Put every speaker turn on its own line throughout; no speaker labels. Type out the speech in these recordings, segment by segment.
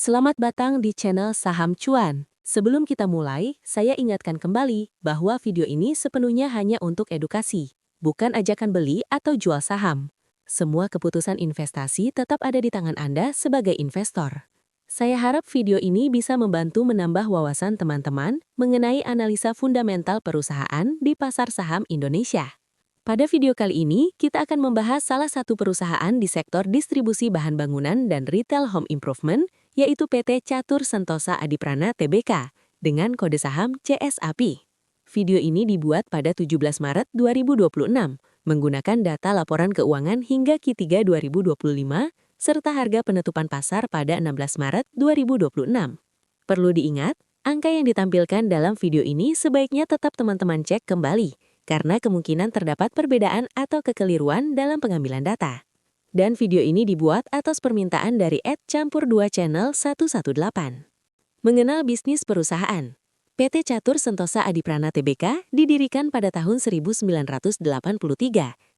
Selamat datang di channel Saham Cuan. Sebelum kita mulai, saya ingatkan kembali bahwa video ini sepenuhnya hanya untuk edukasi, bukan ajakan beli atau jual saham. Semua keputusan investasi tetap ada di tangan Anda sebagai investor. Saya harap video ini bisa membantu menambah wawasan teman-teman mengenai analisa fundamental perusahaan di pasar saham Indonesia. Pada video kali ini, kita akan membahas salah satu perusahaan di sektor distribusi bahan bangunan dan retail home improvement, yaitu PT Catur Sentosa Adiprana Tbk, dengan kode saham CSAP. Video ini dibuat pada 17 Maret 2026, menggunakan data laporan keuangan hingga Q3 2025, serta harga penutupan pasar pada 16 Maret 2026. Perlu diingat, angka yang ditampilkan dalam video ini sebaiknya tetap teman-teman cek kembali, karena kemungkinan terdapat perbedaan atau kekeliruan dalam pengambilan data. Dan video ini dibuat atas permintaan dari @campur2channel 118. Mengenal bisnis perusahaan. PT Catur Sentosa Adiprana Tbk didirikan pada tahun 1983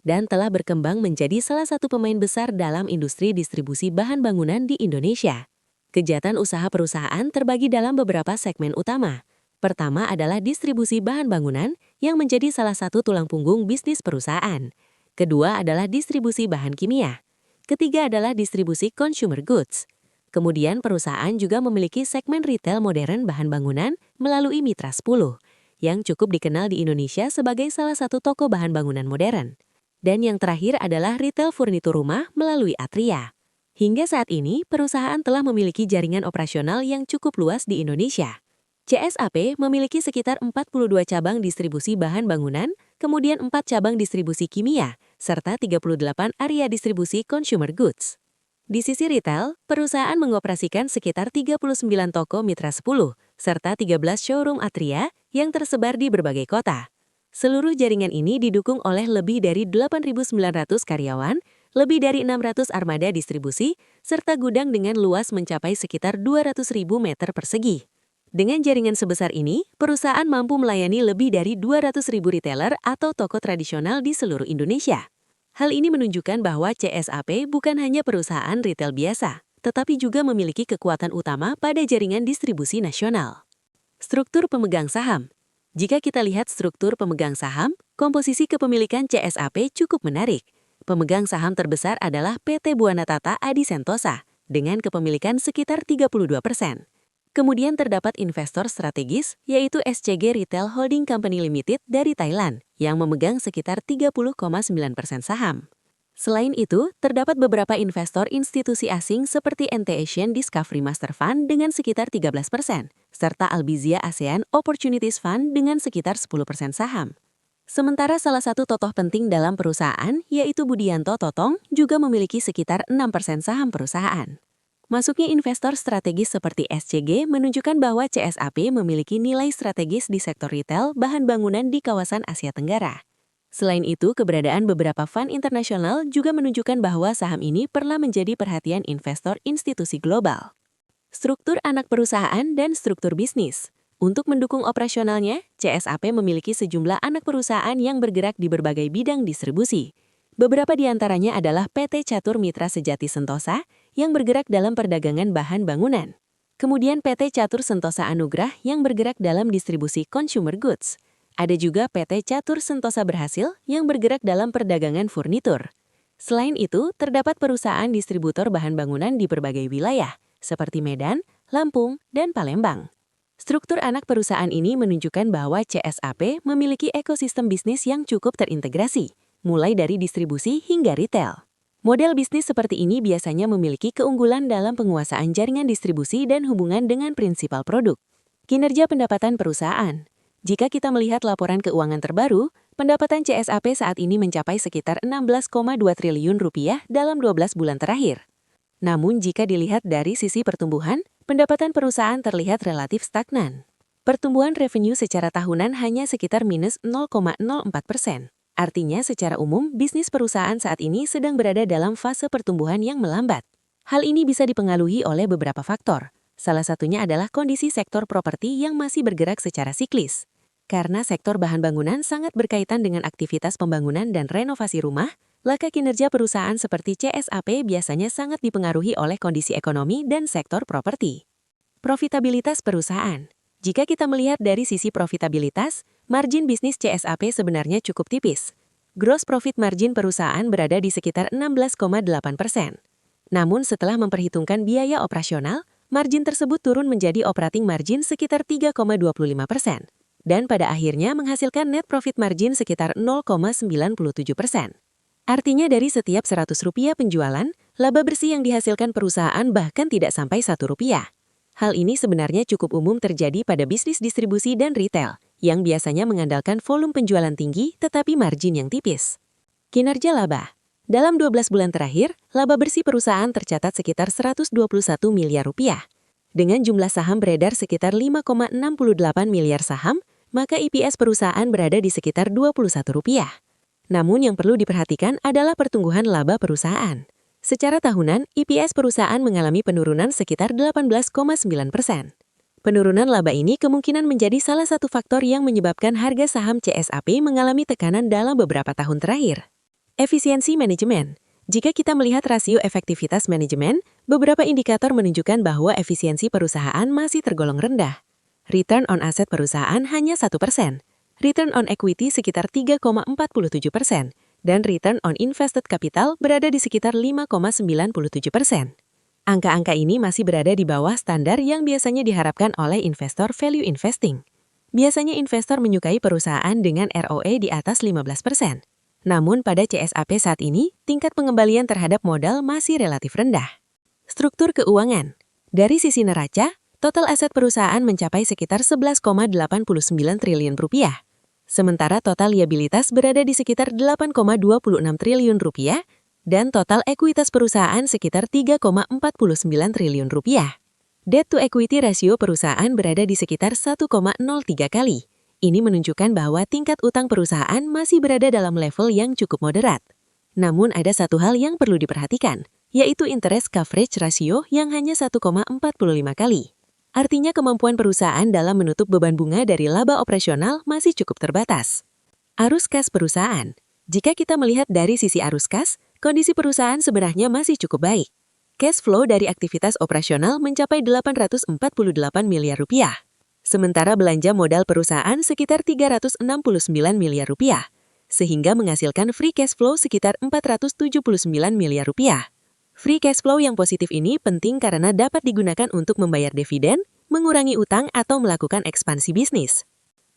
dan telah berkembang menjadi salah satu pemain besar dalam industri distribusi bahan bangunan di Indonesia. Kegiatan usaha perusahaan terbagi dalam beberapa segmen utama. Pertama adalah distribusi bahan bangunan yang menjadi salah satu tulang punggung bisnis perusahaan. Kedua adalah distribusi bahan kimia. Ketiga adalah distribusi consumer goods. Kemudian perusahaan juga memiliki segmen retail modern bahan bangunan melalui Mitra 10, yang cukup dikenal di Indonesia sebagai salah satu toko bahan bangunan modern. Dan yang terakhir adalah retail furnitur rumah melalui Atria. Hingga saat ini, perusahaan telah memiliki jaringan operasional yang cukup luas di Indonesia. CSAP memiliki sekitar 42 cabang distribusi bahan bangunan, kemudian 4 cabang distribusi kimia, serta 38 area distribusi consumer goods. Di sisi retail, perusahaan mengoperasikan sekitar 39 toko Mitra 10, serta 13 showroom Atria yang tersebar di berbagai kota. Seluruh jaringan ini didukung oleh lebih dari 8.900 karyawan, lebih dari 600 armada distribusi, serta gudang dengan luas mencapai sekitar 200.000 meter persegi. Dengan jaringan sebesar ini, perusahaan mampu melayani lebih dari 200.000 retailer atau toko tradisional di seluruh Indonesia. Hal ini menunjukkan bahwa CSAP bukan hanya perusahaan retail biasa, tetapi juga memiliki kekuatan utama pada jaringan distribusi nasional. Struktur pemegang saham. Jika kita lihat struktur pemegang saham, komposisi kepemilikan CSAP cukup menarik. Pemegang saham terbesar adalah PT Buana Tata Adi Sentosa, dengan kepemilikan sekitar 32%. Kemudian terdapat investor strategis, yaitu SCG Retail Holding Company Limited dari Thailand, yang memegang sekitar 30,9% saham. Selain itu, terdapat beberapa investor institusi asing seperti NT Asian Discovery Master Fund dengan sekitar 13%, serta Albizia ASEAN Opportunities Fund dengan sekitar 10% saham. Sementara salah satu tokoh penting dalam perusahaan, yaitu Budianto Totong, juga memiliki sekitar 6% saham perusahaan. Masuknya investor strategis seperti SCG menunjukkan bahwa CSAP memiliki nilai strategis di sektor retail bahan bangunan di kawasan Asia Tenggara. Selain itu, keberadaan beberapa fund internasional juga menunjukkan bahwa saham ini pernah menjadi perhatian investor institusi global. Struktur anak perusahaan dan struktur bisnis. Untuk mendukung operasionalnya, CSAP memiliki sejumlah anak perusahaan yang bergerak di berbagai bidang distribusi. Beberapa di antaranya adalah PT Catur Mitra Sejati Sentosa yang bergerak dalam perdagangan bahan bangunan. Kemudian PT Catur Sentosa Anugrah yang bergerak dalam distribusi consumer goods. Ada juga PT Catur Sentosa Berhasil yang bergerak dalam perdagangan furnitur. Selain itu, terdapat perusahaan distributor bahan bangunan di berbagai wilayah, seperti Medan, Lampung, dan Palembang. Struktur anak perusahaan ini menunjukkan bahwa CSAP memiliki ekosistem bisnis yang cukup terintegrasi, mulai dari distribusi hingga retail. Model bisnis seperti ini biasanya memiliki keunggulan dalam penguasaan jaringan distribusi dan hubungan dengan prinsipal produk. Kinerja pendapatan perusahaan. Jika kita melihat laporan keuangan terbaru, pendapatan CSAP saat ini mencapai sekitar 16,2 triliun rupiah dalam 12 bulan terakhir. Namun jika dilihat dari sisi pertumbuhan, pendapatan perusahaan terlihat relatif stagnan. Pertumbuhan revenue secara tahunan hanya sekitar minus 0,04%. Artinya secara umum, bisnis perusahaan saat ini sedang berada dalam fase pertumbuhan yang melambat. Hal ini bisa dipengaruhi oleh beberapa faktor. Salah satunya adalah kondisi sektor properti yang masih bergerak secara siklis. Karena sektor bahan bangunan sangat berkaitan dengan aktivitas pembangunan dan renovasi rumah, Laka kinerja perusahaan seperti CSAP biasanya sangat dipengaruhi oleh kondisi ekonomi dan sektor properti. Profitabilitas perusahaan. Jika kita melihat dari sisi profitabilitas, margin bisnis CSAP sebenarnya cukup tipis. Gross profit margin perusahaan berada di sekitar 16,8%. Namun setelah memperhitungkan biaya operasional, margin tersebut turun menjadi operating margin sekitar 3,25%. Dan pada akhirnya menghasilkan net profit margin sekitar 0,97%. Artinya dari setiap Rp100 penjualan, laba bersih yang dihasilkan perusahaan bahkan tidak sampai Rp1. Hal ini sebenarnya cukup umum terjadi pada bisnis distribusi dan retail, yang biasanya mengandalkan volume penjualan tinggi tetapi margin yang tipis. Kinerja laba. Dalam 12 bulan terakhir, laba bersih perusahaan tercatat sekitar Rp121 miliar. Dengan jumlah saham beredar sekitar 5,68 miliar saham, maka EPS perusahaan berada di sekitar Rp21. Namun yang perlu diperhatikan adalah pertumbuhan laba perusahaan. Secara tahunan, EPS perusahaan mengalami penurunan sekitar 18,9%. Penurunan laba ini kemungkinan menjadi salah satu faktor yang menyebabkan harga saham CSAP mengalami tekanan dalam beberapa tahun terakhir. Efisiensi manajemen. Jika kita melihat rasio efektivitas manajemen, beberapa indikator menunjukkan bahwa efisiensi perusahaan masih tergolong rendah. Return on asset perusahaan hanya 1%, return on equity sekitar 3,47%, dan return on invested capital berada di sekitar 5,97%. Angka-angka ini masih berada di bawah standar yang biasanya diharapkan oleh investor value investing. Biasanya investor menyukai perusahaan dengan ROE di atas 15%. Namun pada CSAP saat ini, tingkat pengembalian terhadap modal masih relatif rendah. Struktur keuangan. Dari sisi neraca, total aset perusahaan mencapai sekitar Rp11,89 triliun. Sementara total liabilitas berada di sekitar Rp8,26 triliun dan total ekuitas perusahaan sekitar Rp3,49 triliun. Debt to equity ratio perusahaan berada di sekitar 1,03 kali. Ini menunjukkan bahwa tingkat utang perusahaan masih berada dalam level yang cukup moderat. Namun ada satu hal yang perlu diperhatikan, yaitu interest coverage ratio yang hanya 1,45 kali. Artinya kemampuan perusahaan dalam menutup beban bunga dari laba operasional masih cukup terbatas. Arus kas perusahaan. Jika kita melihat dari sisi arus kas, kondisi perusahaan sebenarnya masih cukup baik. Cash flow dari aktivitas operasional mencapai Rp848 miliar. Sementara belanja modal perusahaan sekitar Rp369 miliar, sehingga menghasilkan free cash flow sekitar Rp479 miliar. Free cash flow yang positif ini penting karena dapat digunakan untuk membayar dividen, mengurangi utang atau melakukan ekspansi bisnis.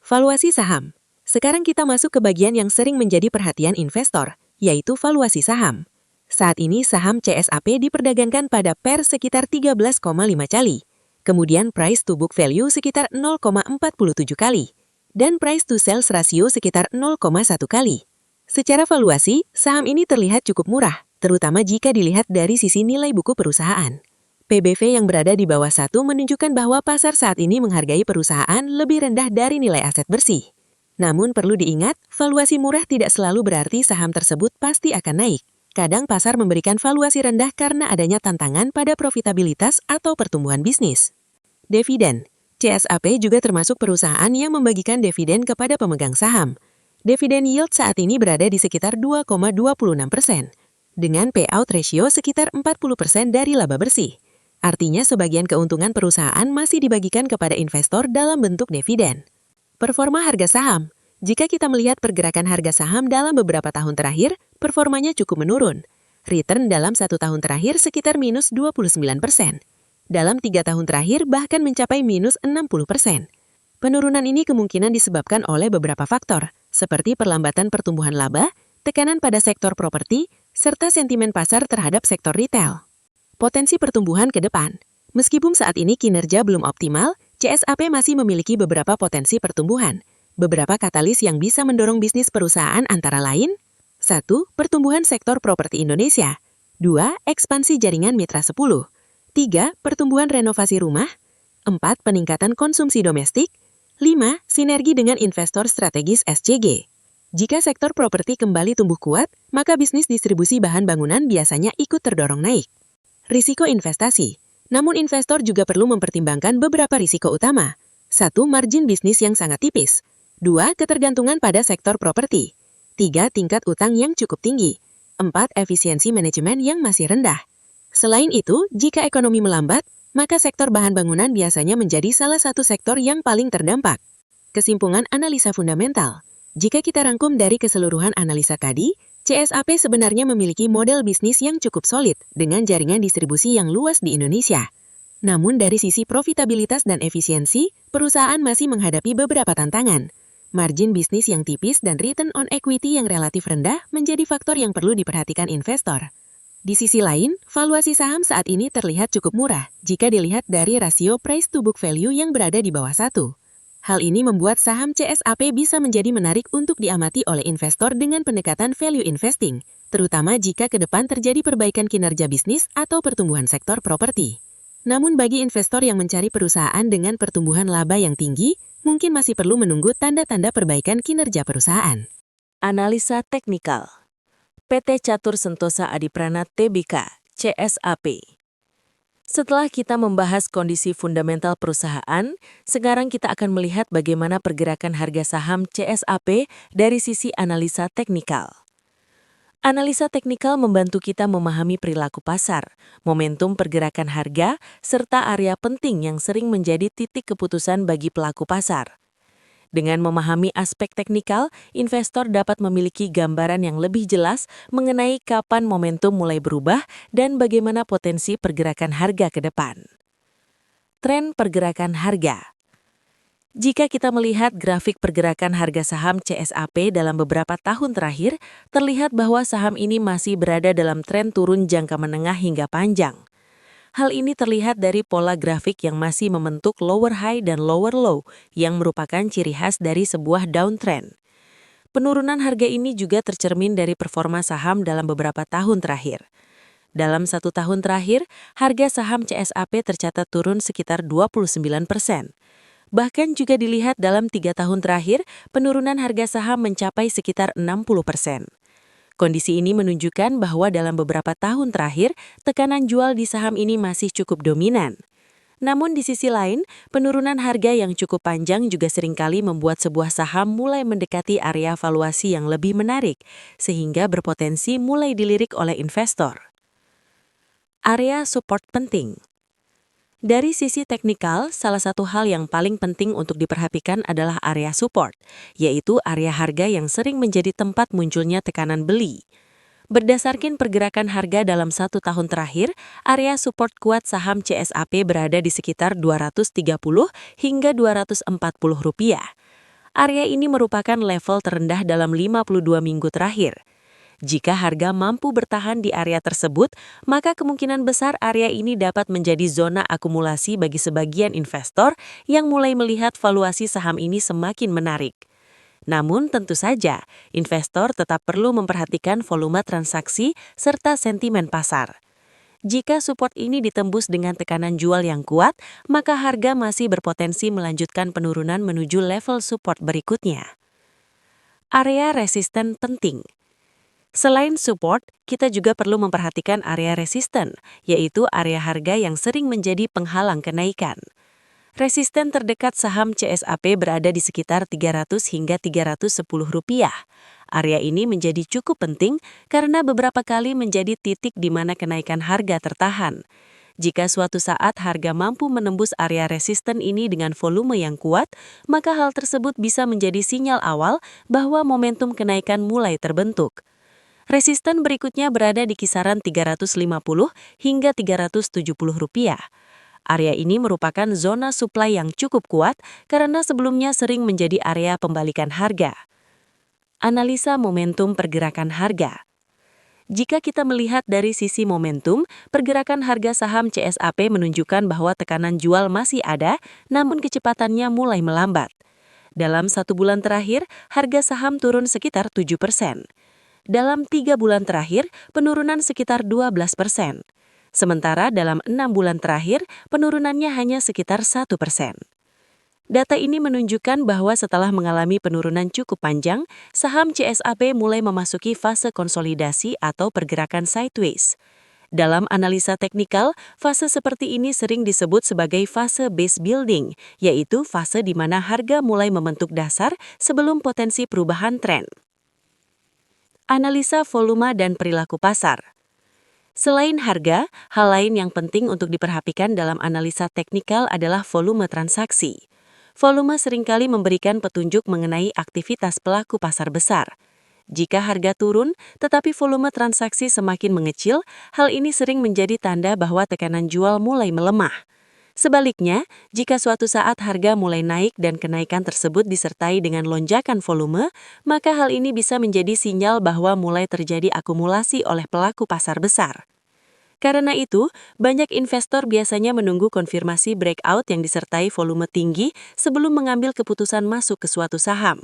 Valuasi saham. Sekarang kita masuk ke bagian yang sering menjadi perhatian investor, yaitu valuasi saham. Saat ini saham CSAP diperdagangkan pada PER sekitar 13,5 kali, kemudian price to book value sekitar 0,47 kali, dan price to sales ratio sekitar 0,1 kali. Secara valuasi, saham ini terlihat cukup murah, terutama jika dilihat dari sisi nilai buku perusahaan. PBV yang berada di bawah 1 menunjukkan bahwa pasar saat ini menghargai perusahaan lebih rendah dari nilai aset bersih. Namun perlu diingat, valuasi murah tidak selalu berarti saham tersebut pasti akan naik. Kadang pasar memberikan valuasi rendah karena adanya tantangan pada profitabilitas atau pertumbuhan bisnis. Dividen. CSAP juga termasuk perusahaan yang membagikan dividen kepada pemegang saham. Dividen yield saat ini berada di sekitar 2,26%. Dengan payout ratio sekitar 40% dari laba bersih. Artinya sebagian keuntungan perusahaan masih dibagikan kepada investor dalam bentuk dividen. Performa harga saham. Jika kita melihat pergerakan harga saham dalam beberapa tahun terakhir, performanya cukup menurun. Return dalam 1 tahun terakhir sekitar minus 29%. Dalam 3 tahun terakhir bahkan mencapai minus 60%. Penurunan ini kemungkinan disebabkan oleh beberapa faktor, seperti perlambatan pertumbuhan laba, tekanan pada sektor properti, serta sentimen pasar terhadap sektor retail. Potensi pertumbuhan ke depan. Meskipun saat ini kinerja belum optimal, CSAP masih memiliki beberapa potensi pertumbuhan. Beberapa katalis yang bisa mendorong bisnis perusahaan antara lain: 1. Pertumbuhan sektor properti Indonesia. 2. Ekspansi jaringan mitra 10. 3. Pertumbuhan renovasi rumah. 4. Peningkatan konsumsi domestik. 5. Sinergi dengan investor strategis SCG. Jika sektor properti kembali tumbuh kuat, maka bisnis distribusi bahan bangunan biasanya ikut terdorong naik. Risiko investasi. Namun investor juga perlu mempertimbangkan beberapa risiko utama. 1. Margin bisnis yang sangat tipis. 2. Ketergantungan pada sektor properti. 3. Tingkat utang yang cukup tinggi.
4. Efisiensi manajemen yang masih rendah. Selain itu, jika ekonomi melambat, maka sektor bahan bangunan biasanya menjadi salah satu sektor yang paling terdampak. Kesimpulan analisa fundamental. Jika kita rangkum dari keseluruhan analisa tadi, CSAP sebenarnya memiliki model bisnis yang cukup solid dengan jaringan distribusi yang luas di Indonesia. Namun dari sisi profitabilitas dan efisiensi, perusahaan masih menghadapi beberapa tantangan. Margin bisnis yang tipis dan return on equity yang relatif rendah menjadi faktor yang perlu diperhatikan investor. Di sisi lain, valuasi saham saat ini terlihat cukup murah jika dilihat dari rasio price to book value yang berada di bawah 1. Hal ini membuat saham CSAP bisa menjadi menarik untuk diamati oleh investor dengan pendekatan value investing, terutama jika ke depan terjadi perbaikan kinerja bisnis atau pertumbuhan sektor properti. Namun bagi investor yang mencari perusahaan dengan pertumbuhan laba yang tinggi, mungkin masih perlu menunggu tanda-tanda perbaikan kinerja perusahaan.
Analisa teknikal. PT Catur Sentosa Adiprana Tbk, CSAP. Setelah kita membahas kondisi fundamental perusahaan, sekarang kita akan melihat bagaimana pergerakan harga saham CSAP dari sisi analisa teknikal. Analisa teknikal membantu kita memahami perilaku pasar, momentum pergerakan harga, serta area penting yang sering menjadi titik keputusan bagi pelaku pasar. Dengan memahami aspek teknikal, investor dapat memiliki gambaran yang lebih jelas mengenai kapan momentum mulai berubah dan bagaimana potensi pergerakan harga ke depan. Tren pergerakan harga. Jika kita melihat grafik pergerakan harga saham CSAP dalam beberapa tahun terakhir, terlihat bahwa saham ini masih berada dalam tren turun jangka menengah hingga panjang. Hal ini terlihat dari pola grafik yang masih membentuk lower high dan lower low, yang merupakan ciri khas dari sebuah downtrend. Penurunan harga ini juga tercermin dari performa saham dalam beberapa tahun terakhir. Dalam 1 tahun terakhir, harga saham CSAP tercatat turun sekitar 29%. Bahkan juga dilihat dalam 3 tahun terakhir, penurunan harga saham mencapai sekitar 60%. Kondisi ini menunjukkan bahwa dalam beberapa tahun terakhir, tekanan jual di saham ini masih cukup dominan. Namun di sisi lain, penurunan harga yang cukup panjang juga seringkali membuat sebuah saham mulai mendekati area valuasi yang lebih menarik, sehingga berpotensi mulai dilirik oleh investor. Area support penting. Dari sisi teknikal, salah satu hal yang paling penting untuk diperhatikan adalah area support, yaitu area harga yang sering menjadi tempat munculnya tekanan beli. Berdasarkan pergerakan harga dalam 1 tahun terakhir, area support kuat saham CSAP berada di sekitar 230 hingga 240 rupiah. Area ini merupakan level terendah dalam 52 minggu terakhir. Jika harga mampu bertahan di area tersebut, maka kemungkinan besar area ini dapat menjadi zona akumulasi bagi sebagian investor yang mulai melihat valuasi saham ini semakin menarik. Namun tentu saja, investor tetap perlu memperhatikan volume transaksi serta sentimen pasar. Jika support ini ditembus dengan tekanan jual yang kuat, maka harga masih berpotensi melanjutkan penurunan menuju level support berikutnya. Area resisten penting. Selain support, kita juga perlu memperhatikan area resisten, yaitu area harga yang sering menjadi penghalang kenaikan. Resisten terdekat saham CSAP berada di sekitar 300 hingga 310 rupiah. Area ini menjadi cukup penting karena beberapa kali menjadi titik di mana kenaikan harga tertahan. Jika suatu saat harga mampu menembus area resisten ini dengan volume yang kuat, maka hal tersebut bisa menjadi sinyal awal bahwa momentum kenaikan mulai terbentuk. Resisten berikutnya berada di kisaran 350 hingga 370 rupiah. Area ini merupakan zona supply yang cukup kuat karena sebelumnya sering menjadi area pembalikan harga. Analisa momentum pergerakan harga. Jika kita melihat dari sisi momentum, pergerakan harga saham CSAP menunjukkan bahwa tekanan jual masih ada, namun kecepatannya mulai melambat. Dalam 1 bulan terakhir, harga saham turun sekitar 7%. Dalam 3 bulan terakhir, penurunan sekitar 12%. Sementara dalam 6 bulan terakhir, penurunannya hanya sekitar 1%. Data ini menunjukkan bahwa setelah mengalami penurunan cukup panjang, saham CSAP mulai memasuki fase konsolidasi atau pergerakan sideways. Dalam analisa teknikal, fase seperti ini sering disebut sebagai fase base building, yaitu fase di mana harga mulai membentuk dasar sebelum potensi perubahan tren. Analisa volume dan perilaku pasar. Selain harga, hal lain yang penting untuk diperhatikan dalam analisa teknikal adalah volume transaksi. Volume seringkali memberikan petunjuk mengenai aktivitas pelaku pasar besar. Jika harga turun, tetapi volume transaksi semakin mengecil, hal ini sering menjadi tanda bahwa tekanan jual mulai melemah. Sebaliknya, jika suatu saat harga mulai naik dan kenaikan tersebut disertai dengan lonjakan volume, maka hal ini bisa menjadi sinyal bahwa mulai terjadi akumulasi oleh pelaku pasar besar. Karena itu, banyak investor biasanya menunggu konfirmasi breakout yang disertai volume tinggi sebelum mengambil keputusan masuk ke suatu saham.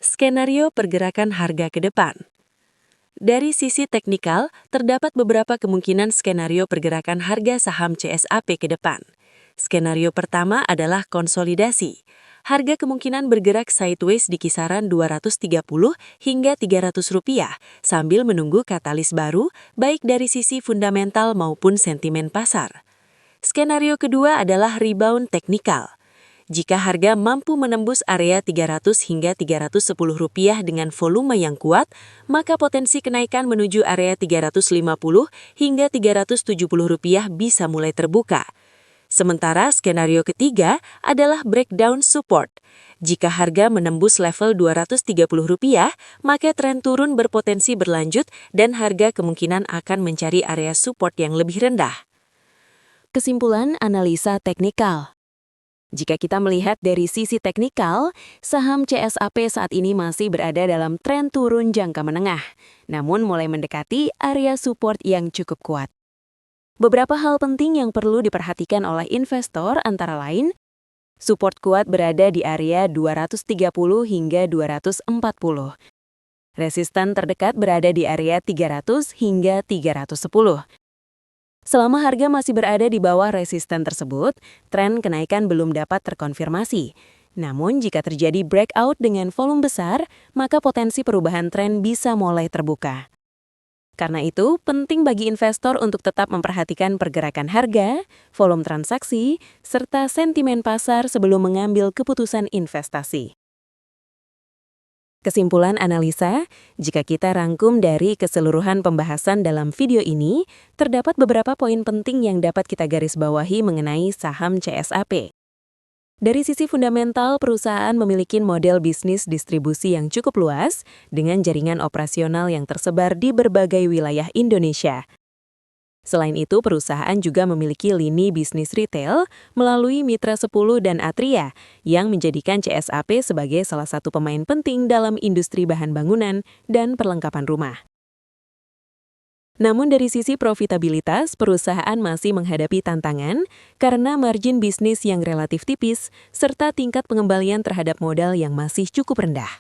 Skenario pergerakan harga ke depan. Dari sisi teknikal, terdapat beberapa kemungkinan skenario pergerakan harga saham CSAP ke depan. Skenario pertama adalah konsolidasi. Harga kemungkinan bergerak sideways di kisaran 230 hingga 300 rupiah sambil menunggu katalis baru baik dari sisi fundamental maupun sentimen pasar. Skenario kedua adalah rebound teknikal. Jika harga mampu menembus area 300 hingga 310 rupiah dengan volume yang kuat, maka potensi kenaikan menuju area 350 hingga 370 rupiah bisa mulai terbuka. Sementara skenario ketiga adalah breakdown support. Jika harga menembus level 230 rupiah, maka tren turun berpotensi berlanjut dan harga kemungkinan akan mencari area support yang lebih rendah.
Kesimpulan analisa teknikal. Jika kita melihat dari sisi teknikal, saham CSAP saat ini masih berada dalam tren turun jangka menengah, namun mulai mendekati area support yang cukup kuat. Beberapa hal penting yang perlu diperhatikan oleh investor antara lain, support kuat berada di area 230 hingga 240. Resisten terdekat berada di area 300 hingga 310. Selama harga masih berada di bawah resisten tersebut, tren kenaikan belum dapat terkonfirmasi. Namun jika terjadi breakout dengan volume besar, maka potensi perubahan tren bisa mulai terbuka. Karena itu, penting bagi investor untuk tetap memperhatikan pergerakan harga, volume transaksi, serta sentimen pasar sebelum mengambil keputusan investasi. Kesimpulan analisa, jika kita rangkum dari keseluruhan pembahasan dalam video ini, terdapat beberapa poin penting yang dapat kita garis bawahi mengenai saham CSAP. Dari sisi fundamental, perusahaan memiliki model bisnis distribusi yang cukup luas dengan jaringan operasional yang tersebar di berbagai wilayah Indonesia. Selain itu, perusahaan juga memiliki lini bisnis retail melalui Mitra 10 dan Atria yang menjadikan CSAP sebagai salah satu pemain penting dalam industri bahan bangunan dan perlengkapan rumah. Namun dari sisi profitabilitas, perusahaan masih menghadapi tantangan karena margin bisnis yang relatif tipis serta tingkat pengembalian terhadap modal yang masih cukup rendah.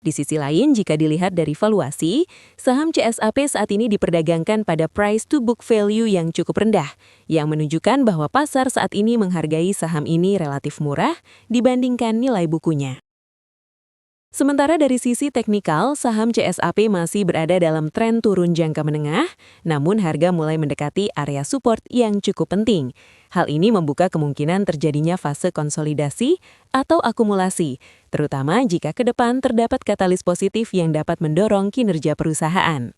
Di sisi lain, jika dilihat dari valuasi, saham CSAP saat ini diperdagangkan pada price to book value yang cukup rendah, yang menunjukkan bahwa pasar saat ini menghargai saham ini relatif murah dibandingkan nilai bukunya. Sementara dari sisi teknikal, saham CSAP masih berada dalam tren turun jangka menengah, namun harga mulai mendekati area support yang cukup penting. Hal ini membuka kemungkinan terjadinya fase konsolidasi atau akumulasi, terutama jika ke depan terdapat katalis positif yang dapat mendorong kinerja perusahaan.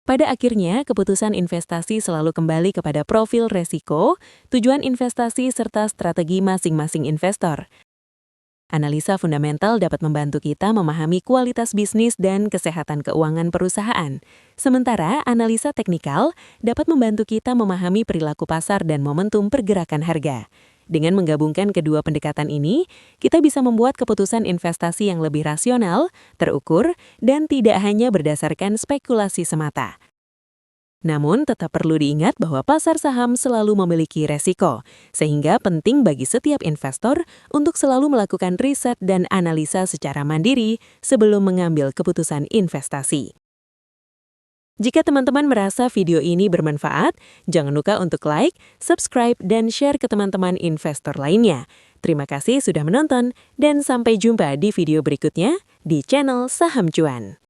Pada akhirnya, keputusan investasi selalu kembali kepada profil resiko, tujuan investasi serta strategi masing-masing investor. Analisa fundamental dapat membantu kita memahami kualitas bisnis dan kesehatan keuangan perusahaan. Sementara analisa teknikal dapat membantu kita memahami perilaku pasar dan momentum pergerakan harga. Dengan menggabungkan kedua pendekatan ini, kita bisa membuat keputusan investasi yang lebih rasional, terukur, dan tidak hanya berdasarkan spekulasi semata. Namun, tetap perlu diingat bahwa pasar saham selalu memiliki resiko, sehingga penting bagi setiap investor untuk selalu melakukan riset dan analisa secara mandiri sebelum mengambil keputusan investasi. Jika teman-teman merasa video ini bermanfaat, jangan lupa untuk like, subscribe, dan share ke teman-teman investor lainnya. Terima kasih sudah menonton, dan sampai jumpa di video berikutnya di channel Saham Cuan.